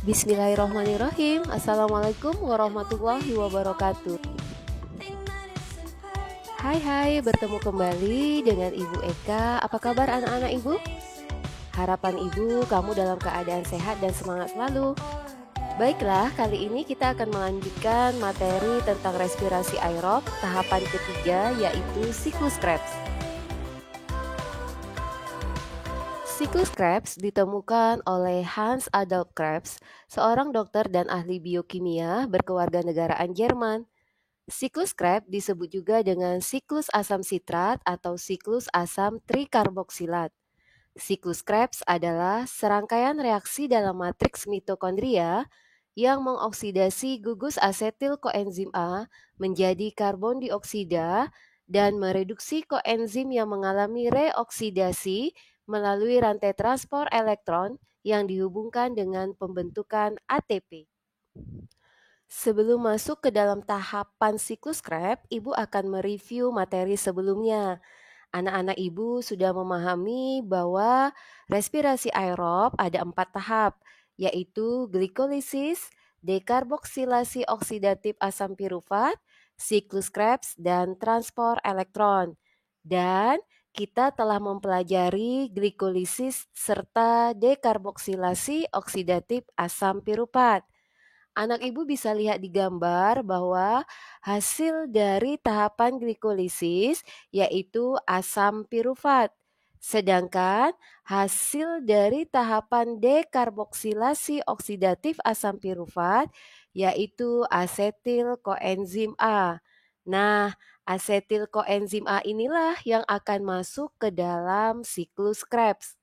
Bismillahirrahmanirrahim. Assalamualaikum warahmatullahi wabarakatuh. Hai, bertemu kembali dengan Ibu Eka. Apa kabar anak-anak Ibu? Harapan Ibu kamu dalam keadaan sehat dan semangat selalu. Baiklah, kali ini kita akan melanjutkan materi tentang respirasi aerob tahapan ketiga, yaitu siklus Krebs. Siklus Krebs ditemukan oleh Hans Adolf Krebs, seorang dokter dan ahli biokimia berkewarganegaraan Jerman. Siklus Krebs disebut juga dengan siklus asam sitrat atau siklus asam trikarboksilat. Siklus Krebs adalah serangkaian reaksi dalam matriks mitokondria yang mengoksidasi gugus asetil koenzim A menjadi karbon dioksida dan mereduksi koenzim yang mengalami reoksidasi melalui rantai transport elektron yang dihubungkan dengan pembentukan ATP. Sebelum masuk ke dalam tahapan siklus Krebs, Ibu akan mereview materi sebelumnya. Anak-anak Ibu sudah memahami bahwa respirasi aerob ada 4 tahap, yaitu glikolisis, dekarboksilasi oksidatif asam pirufat, siklus Krebs, dan transport elektron. Dan kita telah mempelajari glikolisis serta dekarboksilasi oksidatif asam pirufat. Anak Ibu bisa lihat di gambar bahwa hasil dari tahapan glikolisis yaitu asam pirufat. Sedangkan hasil dari tahapan dekarboksilasi oksidatif asam pirufat yaitu asetil koenzim A. Nah, asetil koenzim A inilah yang akan masuk ke dalam siklus Krebs.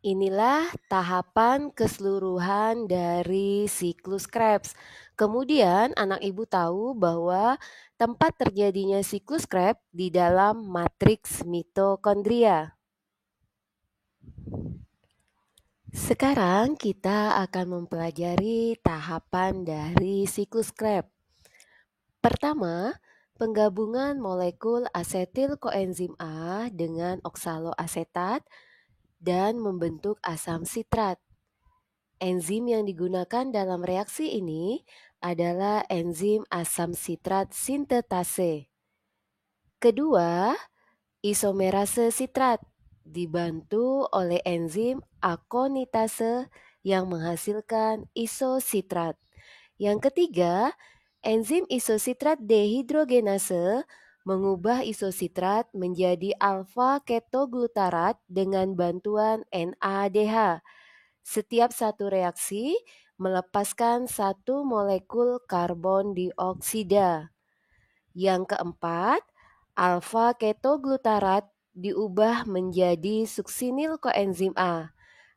Inilah tahapan keseluruhan dari siklus Krebs. Kemudian anak ibu tahu bahwa tempat terjadinya siklus Krebs di dalam matriks mitokondria. Sekarang kita akan mempelajari tahapan dari siklus Krebs. Pertama, penggabungan molekul asetil koenzim A dengan oksaloasetat dan membentuk asam sitrat. Enzim yang digunakan dalam reaksi ini adalah enzim asam sitrat sintetase. Kedua, isomerase sitrat dibantu oleh enzim akonitase yang menghasilkan isositrat. Yang ketiga, enzim isositrat dehidrogenase mengubah isositrat menjadi alfa ketoglutarat dengan bantuan NADH. Setiap satu reaksi melepaskan satu molekul karbon dioksida. Yang keempat, alfa ketoglutarat diubah menjadi suksinil koenzim A.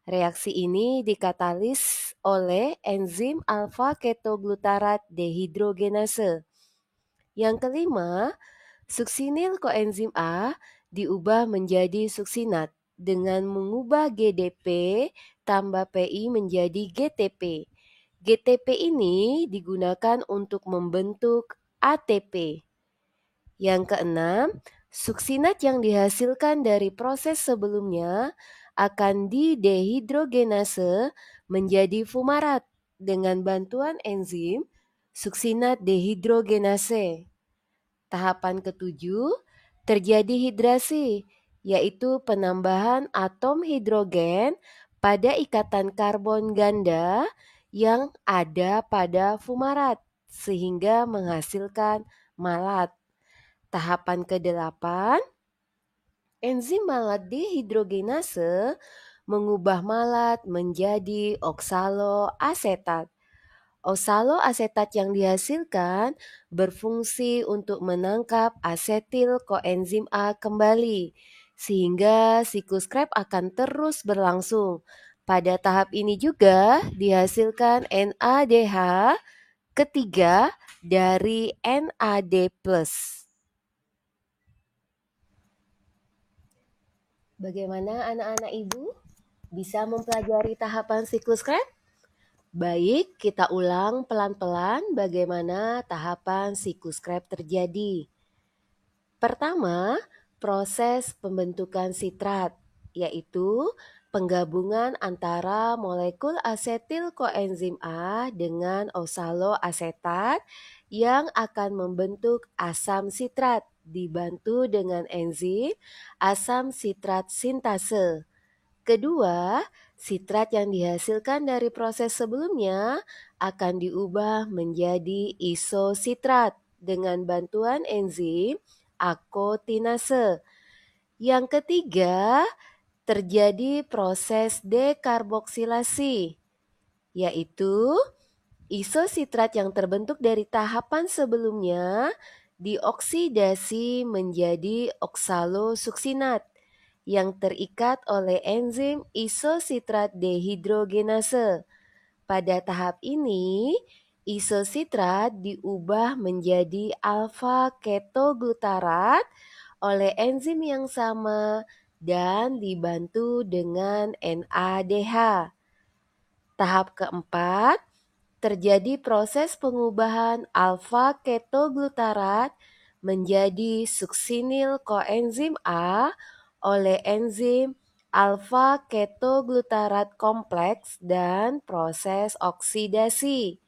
Reaksi ini dikatalis oleh enzim alfa ketoglutarat dehidrogenase. Yang kelima, suksinil koenzim A diubah menjadi suksinat dengan mengubah GDP tambah PI menjadi GTP. GTP ini digunakan untuk membentuk ATP. Yang keenam, suksinat yang dihasilkan dari proses sebelumnya akan didehidrogenase menjadi fumarat dengan bantuan enzim suksinat dehidrogenase. Tahapan ketujuh, terjadi hidrasi, yaitu penambahan atom hidrogen pada ikatan karbon ganda yang ada pada fumarat, sehingga menghasilkan malat. Tahapan ke-8, enzim malat dehidrogenase mengubah malat menjadi oksaloasetat. Oksaloasetat yang dihasilkan berfungsi untuk menangkap asetil koenzim A kembali, sehingga siklus Krebs akan terus berlangsung. Pada tahap ini juga dihasilkan NADH ketiga dari NAD+. Bagaimana anak-anak ibu bisa mempelajari tahapan siklus Krebs? Baik, kita ulang pelan-pelan bagaimana tahapan siklus Krebs terjadi. Pertama, proses pembentukan sitrat, yaitu penggabungan antara molekul asetil koenzim A dengan oksaloasetat yang akan membentuk asam sitrat dibantu dengan enzim asam sitrat sintase. Kedua, sitrat yang dihasilkan dari proses sebelumnya akan diubah menjadi isositrat dengan bantuan enzim akotinase. Yang ketiga, terjadi proses dekarboksilasi, yaitu isositrat yang terbentuk dari tahapan sebelumnya dioksidasi menjadi oksalosuksinat yang terikat oleh enzim isositrat dehidrogenase. Pada tahap ini, isositrat diubah menjadi alfa ketoglutarat oleh enzim yang sama dan dibantu dengan NADH. Tahap keempat, terjadi proses pengubahan alfa ketoglutarat menjadi suksinil koenzim A oleh enzim alfa ketoglutarat kompleks dan proses oksidasi.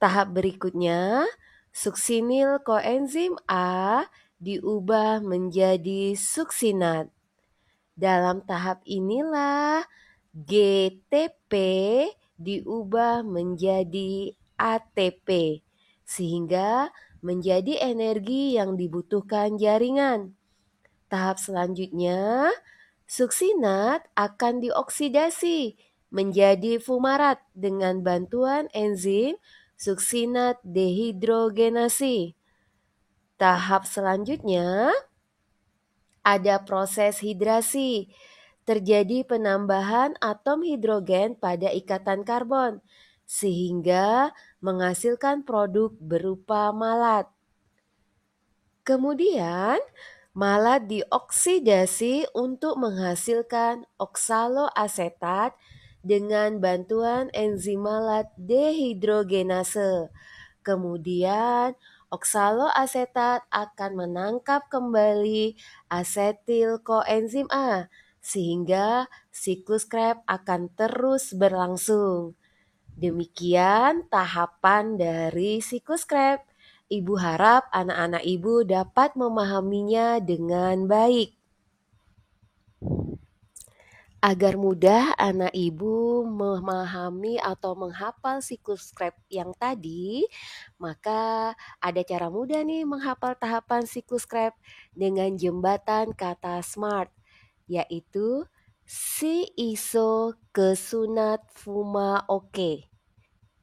Tahap berikutnya, suksinil koenzim A diubah menjadi suksinat. Dalam tahap inilah GTP diubah menjadi ATP sehingga menjadi energi yang dibutuhkan jaringan. Tahap selanjutnya, suksinat akan dioksidasi menjadi fumarat dengan bantuan enzim suksinat dehidrogenasi. Tahap selanjutnya ada proses hidrasi. Terjadi penambahan atom hidrogen pada ikatan karbon sehingga menghasilkan produk berupa malat. Kemudian, malat dioksidasi untuk menghasilkan oksaloasetat dengan bantuan enzim malat dehidrogenase. Kemudian, oksaloasetat akan menangkap kembali asetil koenzim A, sehingga siklus Krebs akan terus berlangsung. Demikian tahapan dari siklus Krebs. Ibu harap anak-anak ibu dapat memahaminya dengan baik. Agar mudah anak ibu memahami atau menghafal siklus Krebs yang tadi, maka ada cara mudah nih menghafal tahapan siklus Krebs dengan jembatan kata SMART, yaitu si iso kesunat fuma oke.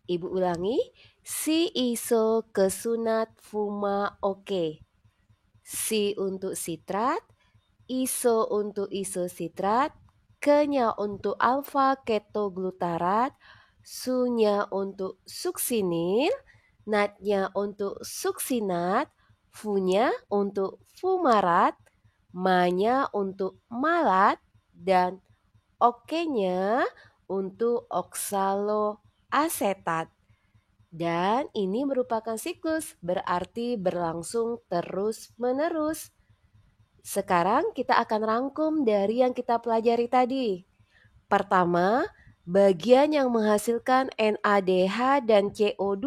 Ibu ulangi, si iso kesunat fuma oke. Si untuk sitrat, iso untuk isositrat, ke-nya untuk alfa ketoglutarat, su-nya untuk suksinil, nat-nya untuk suksinat, fu-nya untuk fumarat, ma-nya untuk malat, dan oke-nya untuk oksaloasetat. Dan ini merupakan siklus, berarti berlangsung terus-menerus. Sekarang kita akan rangkum dari yang kita pelajari tadi. Pertama, bagian yang menghasilkan NADH dan CO2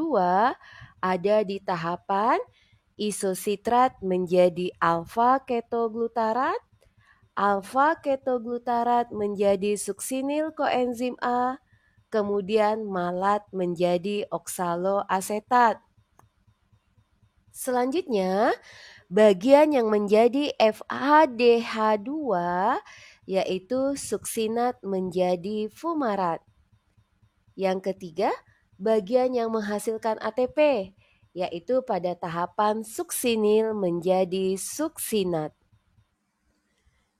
ada di tahapan isositrat menjadi alfa ketoglutarat menjadi suksinil koenzim A, kemudian malat menjadi oksaloasetat. Selanjutnya, bagian yang menjadi FADH2 yaitu suksinat menjadi fumarat. Yang ketiga, bagian yang menghasilkan ATP yaitu pada tahapan suksinil menjadi suksinat.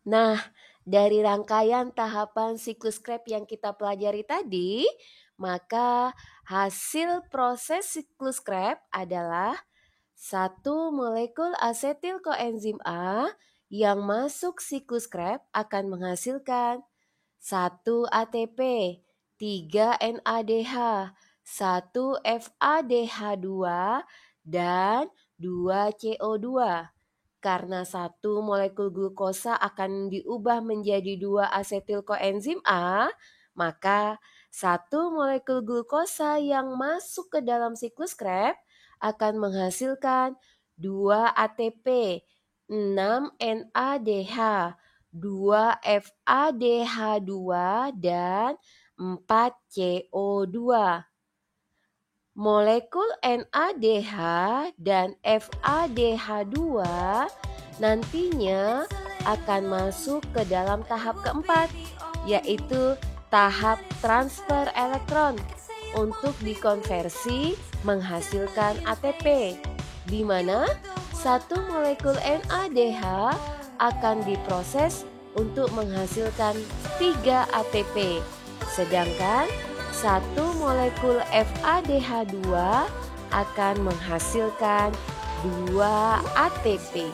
Nah, dari rangkaian tahapan siklus Krebs yang kita pelajari tadi, maka hasil proses siklus Krebs adalah satu molekul asetil koenzim A yang masuk siklus Krebs akan menghasilkan 1 ATP, 3 NADH, 1 FADH2, dan 2 CO2. Karena satu molekul glukosa akan diubah menjadi 2 asetil koenzim A, maka satu molekul glukosa yang masuk ke dalam siklus Krebs akan menghasilkan 2 ATP, 6 NADH, 2 FADH2, dan 4 CO2. Molekul NADH dan FADH2 nantinya akan masuk ke dalam tahap keempat, yaitu tahap transfer elektron untuk dikonversi menghasilkan ATP, di mana satu molekul NADH akan diproses untuk menghasilkan 3 ATP, sedangkan satu molekul FADH2 akan menghasilkan 2 ATP.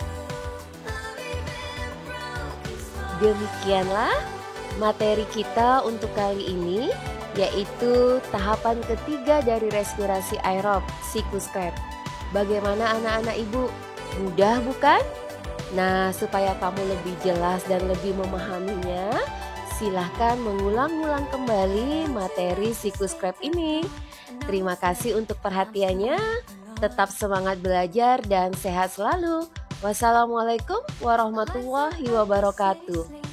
Demikianlah materi kita untuk kali ini, yaitu tahapan ketiga dari respirasi aerob, siklus Krebs. Bagaimana anak-anak ibu? Mudah bukan? Nah, supaya kamu lebih jelas dan lebih memahaminya, silahkan mengulang-ulang kembali materi siklus Krebs ini. Terima kasih untuk perhatiannya. Tetap semangat belajar dan sehat selalu. Wassalamualaikum warahmatullahi wabarakatuh.